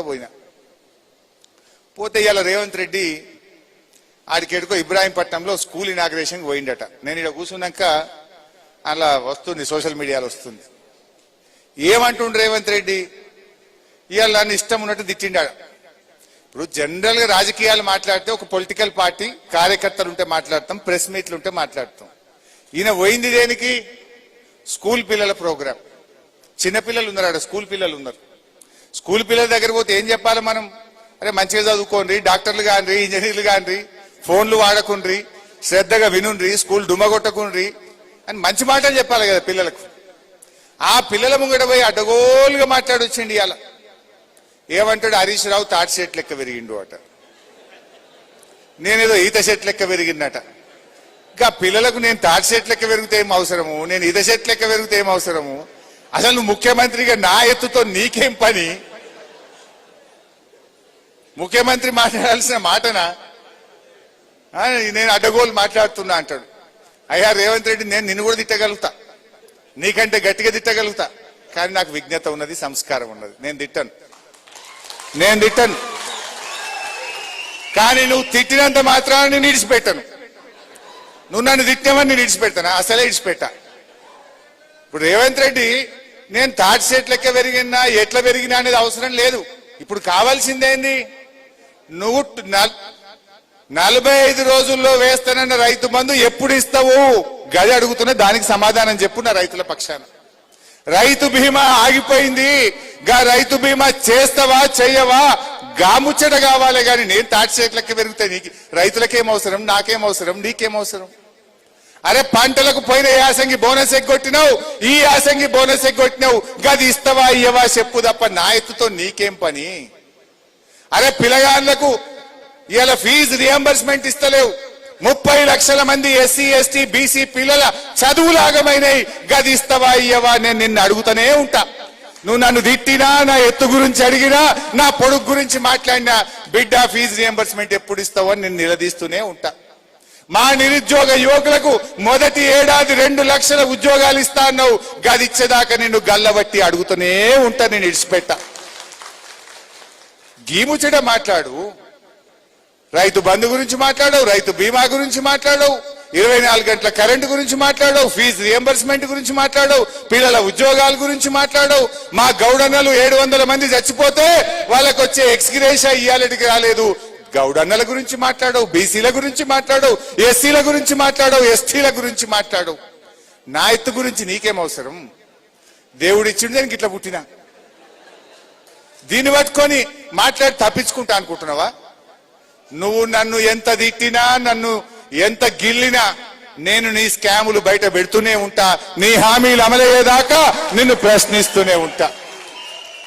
పోయినా పోతే ఇవాళ రేవంత్ రెడ్డి ఆడికెడుకో ఇబ్రాహీంపట్నంలో స్కూల్ ఇనాగ్రేషన్ పోయిండట. నేను ఇక్కడ కూర్చున్నాక అలా వస్తుంది, సోషల్ మీడియాలో వస్తుంది. ఏమంటుండు రేవంత్ రెడ్డి? ఇవాళ నన్ను ఇష్టం ఉన్నట్టు తిట్టిండాడు. ఇప్పుడు జనరల్ గా రాజకీయాలు మాట్లాడితే ఒక పొలిటికల్ పార్టీ కార్యకర్తలు ఉంటే మాట్లాడతాం, ప్రెస్ మీట్లు ఉంటే మాట్లాడతాం. ఈయన పోయింది దేనికి? స్కూల్ పిల్లల ప్రోగ్రాం. చిన్నపిల్లలు ఉన్నారు, స్కూల్ పిల్లలు ఉన్నారు. స్కూల్ పిల్లల దగ్గర పోతే ఏం చెప్పాలి మనం? అరే మంచిగా చదువుకోండి, డాక్టర్లు కాండ్రి, ఇంజనీర్లు కాండ్రి, ఫోన్లు వాడకుండ్రి, శ్రద్ధగా వినుండ్రి, స్కూల్ డుమ్మగొట్టకుండ్రి అని మంచి మాటలు చెప్పాలి కదా పిల్లలకు. ఆ పిల్లల ముంగట పోయి అడ్డగోలుగా మాట్లాడొచ్చిండి. ఇవాళ ఏమంటాడు? హరీష్ రావు తాటి చెట్టు లెక్క పెరిగిండు అట, నేనేదో ఈత చెట్టు లెక్క పెరిగిందట. ఇంకా పిల్లలకు నేను తాటి చెట్టు లెక్క పెరిగితే ఏం అవసరము, నేను ఈత చెట్టు లెక్క పెరిగితే ఏం అవసరము? అసలు నువ్వు ముఖ్యమంత్రిగా నా ఎత్తుతో నీకేం పని? ముఖ్యమంత్రి మాట్లాడాల్సిన మాటనా? నేను అడ్డగోలు మాట్లాడుతున్నా అంటాడు. అయ్యా రేవంత్ రెడ్డి, నేను నిన్ను కూడా తిట్టగలుగుతా, నీకంటే గట్టిగా తిట్టగలుగుతా, కానీ నాకు విజ్ఞత ఉన్నది, సంస్కారం ఉన్నది. నేను తిట్టను. కానీ నువ్వు తిట్టినంత మాత్రాన నేను ఇడిచిపెట్టాను. నువ్వు నన్ను తిట్టామని నేను ఇడిచిపెట్టాను, అసలే ఇడిచిపెట్టా. ఇప్పుడు రేవంత్ రెడ్డి నేను తాటి చెట్టు లెక్క పెరిగినా ఎట్లా పెరిగినా అనేది అవసరం లేదు. ఇప్పుడు కావాల్సిందేంది? నువ్వు 45 రోజుల్లో వేస్తానన్న రైతు బంధు ఎప్పుడు ఇస్తావు? గది అడుగుతున్నా, దానికి సమాధానం చెప్పు నా రైతుల పక్షాన. రైతు బీమా ఆగిపోయింది, గా రైతు బీమా చేస్తావా చెయ్యవా? గాముచ్చట కావాలి. కానీ నేను తాటి చెట్టు లెక్క పెరిగితే నీకు రైతులకేం అవసరం, నాకేం అవసరం, నీకేం అవసరం? అరే పంటలకు పోయిన యాసంగి బోనస్ ఎగ్గొట్టినావు, ఈ యాసంగి బోనస్ ఎగ్గొట్టినావు, గది ఇస్తావా ఇయ్యవా చెప్పు తప్ప నా ఎత్తుతో నీకేం పని? అరే పిల్లగాళ్లకు ఇలా ఫీజు రియంబర్స్మెంట్ ఇస్తలేవు. 30 లక్షల మంది ఎస్సీ ఎస్టీ బీసీ పిల్లల చదువులాగమైనవి, గది ఇస్తావా ఇయ్యవా? నేను నిన్ను అడుగుతూనే ఉంటా. నువ్వు నన్ను తిట్టినా, నా ఎత్తు గురించి అడిగినా, నా పొడుగు గురించి మాట్లాడినా, బిడ్డ ఫీజు రియంబర్స్మెంట్ ఎప్పుడు ఇస్తావో నేను నిలదీస్తూనే ఉంటా. మా నిరుద్యోగ యువకులకు మొదటి ఏడాది 2 లక్షల ఉద్యోగాలు ఇస్తా అన్నావు, గది ఇచ్చేదాకా నిన్ను గల్లబట్టి అడుగుతూనే ఉంటా, నేను ఇడిచిపెట్టా. గీముచ్చట మాట్లాడు, రైతు బంధు గురించి మాట్లాడవు, రైతు బీమా గురించి మాట్లాడవు, 24 గంటల కరెంటు గురించి మాట్లాడవు, ఫీజు రియంబర్స్మెంట్ గురించి మాట్లాడవు, పిల్లల ఉద్యోగాల గురించి మాట్లాడవు. మా గౌడన్నలు 700 మంది చచ్చిపోతే వాళ్ళకు వచ్చే ఎక్స్గ్రేషియా ఇయ్యాలటికి రాలేదు. గౌడన్నల గురించి మాట్లాడవు, బీసీల గురించి మాట్లాడవు, ఎస్సీల గురించి మాట్లాడవు, ఎస్టీల గురించి మాట్లాడవు. నా ఎత్తు గురించి నీకేం అవసరం? దేవుడిచ్చిండు దానికి ఇట్లా పుట్టినా, దీన్ని పట్టుకొని మాట్లాడి తప్పించుకుంటా అనుకుంటున్నావా? నువ్వు నన్ను ఎంత తిట్టినా, నన్ను ఎంత గిల్లినా, నేను నీ స్కాములు బయట పెడుతూనే ఉంటా. నీ హామీలు అమలయ్యేదాకా నిన్ను ప్రశ్నిస్తూనే ఉంటా.